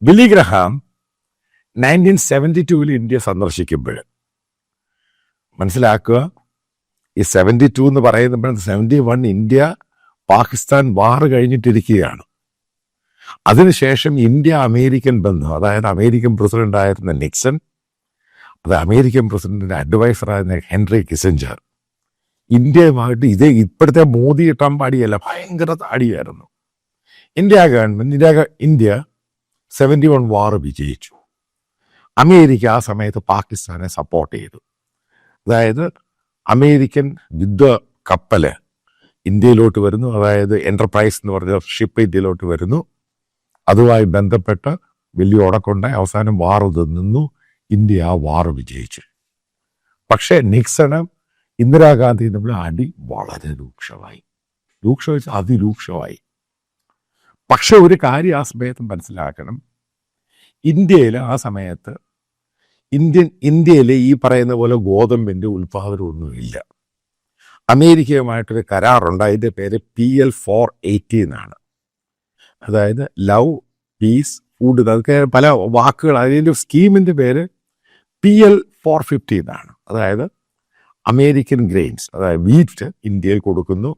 Billy Graham 1972 India സന്ദർശിക്കുമ്പോൾ മനസ്സിലാക്കുക, ഈ 72 എന്ന് പറയുമ്പോൾ 71 ഇന്ത്യ പാകിസ്ഥാൻ വാർ കഴിഞ്ഞിട്ടിരിക്കുകയാണ്. അതിനുശേഷം ഇന്ത്യ അമേരിക്കൻ ബന്ധം, അതായത് അമേരിക്കൻ പ്രസിഡന്റ് ആയിരുന്ന നിക്സൺ, അത് അമേരിക്കൻ പ്രസിഡന്റിന്റെ അഡ്വൈസറായിരുന്ന ഹെൻറി കിസിഞ്ചർ, ഇന്ത്യയുമായിട്ട് ഇപ്പോഴത്തെ മോദി ട്രംപ് അടിയല്ല, ഭയങ്കര താടിയായിരുന്നു. ഇന്ത്യ 71 വാർ വിജയിച്ചു. അമേരിക്ക ആ സമയത്ത് പാകിസ്ഥാനെ സപ്പോർട്ട് ചെയ്തു. അതായത് അമേരിക്കൻ യുദ്ധ കപ്പല് ഇന്ത്യയിലോട്ട് വരുന്നു, അതായത് എന്റർപ്രൈസ് എന്ന് പറഞ്ഞ ഷിപ്പ് ഇന്ത്യയിലോട്ട് വരുന്നു. അതുമായി ബന്ധപ്പെട്ട് വലിയ ഉടക്കുണ്ടായി. അവസാനം വാർ നിന്നു. ഇന്ത്യ ആ വാർ വിജയിച്ചു. പക്ഷേ നിക്സണും ഇന്ദിരാഗാന്ധിയും തമ്മിൽ അടി വളരെ രൂക്ഷമായി. അതിരൂക്ഷമായി. പക്ഷെ ഒരു കാര്യം ആ സമയത്ത് മനസ്സിലാക്കണം, ഇന്ത്യയിൽ ആ സമയത്ത് ഇന്ത്യയിൽ ഈ പറയുന്ന പോലെ ഗോതമ്പിൻ്റെ ഉൽപ്പാദനമൊന്നുമില്ല. അമേരിക്കയുമായിട്ടൊരു കരാറുണ്ട്, അതിൻ്റെ പേര് PL480 എന്നാണ്. അതായത് ലവ്, പീസ്, ഫുഡ്, അതൊക്കെ പല വാക്കുകൾ. അതിൻ്റെ സ്കീമിൻ്റെ പേര് PL450 എന്നാണ്. അതായത് അമേരിക്കൻ ഗ്രെയിൻസ്, അതായത് വീറ്റ് ഇന്ത്യയിൽ കൊടുക്കുന്നു,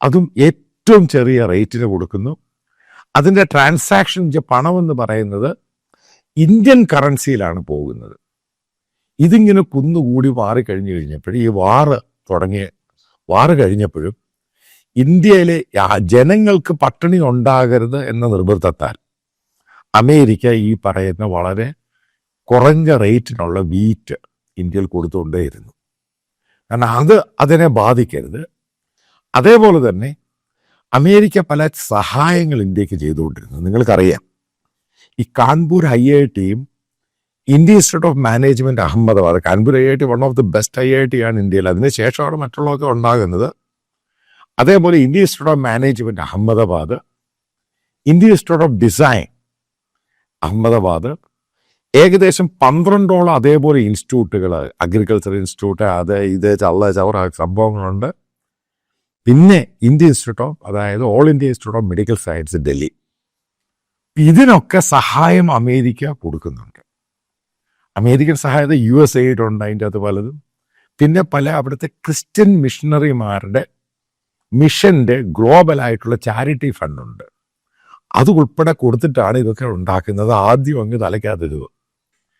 അതും ഏറ്റവും ചെറിയ റേറ്റിന് കൊടുക്കുന്നു. അതിൻ്റെ ട്രാൻസാക്ഷൻ പണമെന്ന് പറയുന്നത് ഇന്ത്യൻ കറൻസിയിലാണ് പോകുന്നത്. ഇതിങ്ങനെ കുന്നുകൂടി മാറിക്കഴിഞ്ഞു കഴിഞ്ഞപ്പോഴും, ഈ വാറ് കഴിഞ്ഞപ്പോഴും ഇന്ത്യയിലെ ജനങ്ങൾക്ക് പട്ടിണി ഉണ്ടാകരുത് എന്ന നിർബന്ധത്താൽ അമേരിക്ക ഈ പറയുന്ന വളരെ കുറഞ്ഞ റേറ്റിനുള്ള വീറ്റ് ഇന്ത്യയിൽ കൊടുത്തുകൊണ്ടേയിരുന്നു. കാരണം അതിനെ ബാധിക്കരുത്. അതേപോലെ തന്നെ അമേരിക്ക പല സഹായങ്ങൾ ഇന്ത്യക്ക് ചെയ്തുകൊണ്ടിരുന്നു. നിങ്ങൾക്കറിയാം, ഈ കാൺപൂർ IITയും Indian institute of management Ahmedabad, Kanpur IIT one of the best IIT ആണ് ഇന്ത്യയിൽ. അതിനുശേഷമാണ് മറ്റുള്ളതൊക്കെ ഉണ്ടാകുന്നത്. അതേപോലെ Indian institute of management Ahmedabad, Indian institute of design Ahmedabad, ഏകദേശം 12ഓളം അതേപോലെ ഇൻസ്റ്റിറ്റ്യൂട്ടുകൾ, അഗ്രികൾച്ചർ ഇൻസ്റ്റിറ്റ്യൂട്ട്, ചവറ സംഭവങ്ങളുണ്ട്. പിന്നെ ഇന്ത്യൻ ഇൻസ്റ്റിറ്റ്യൂട്ട് ഓഫ്, അതായത് all India institute of medical science Delhi. ഇതിനൊക്കെ സഹായം അമേരിക്ക കൊടുക്കുന്നുണ്ട്. അമേരിക്കൻ സഹായത USAID ഉണ്ട്, അതിൻ്റെ അത് പലതും. പിന്നെ പല അവിടുത്തെ ക്രിസ്ത്യൻ മിഷണറിമാരുടെ മിഷന്റെ ഗ്ലോബലായിട്ടുള്ള ചാരിറ്റി ഫണ്ടുണ്ട്. അത് ഉൾപ്പെടെ കൊടുത്തിട്ടാണ് ഇതൊക്കെ ഉണ്ടാക്കുന്നത്. ആദ്യം അങ്ങ് തലയ്ക്കകത്ത്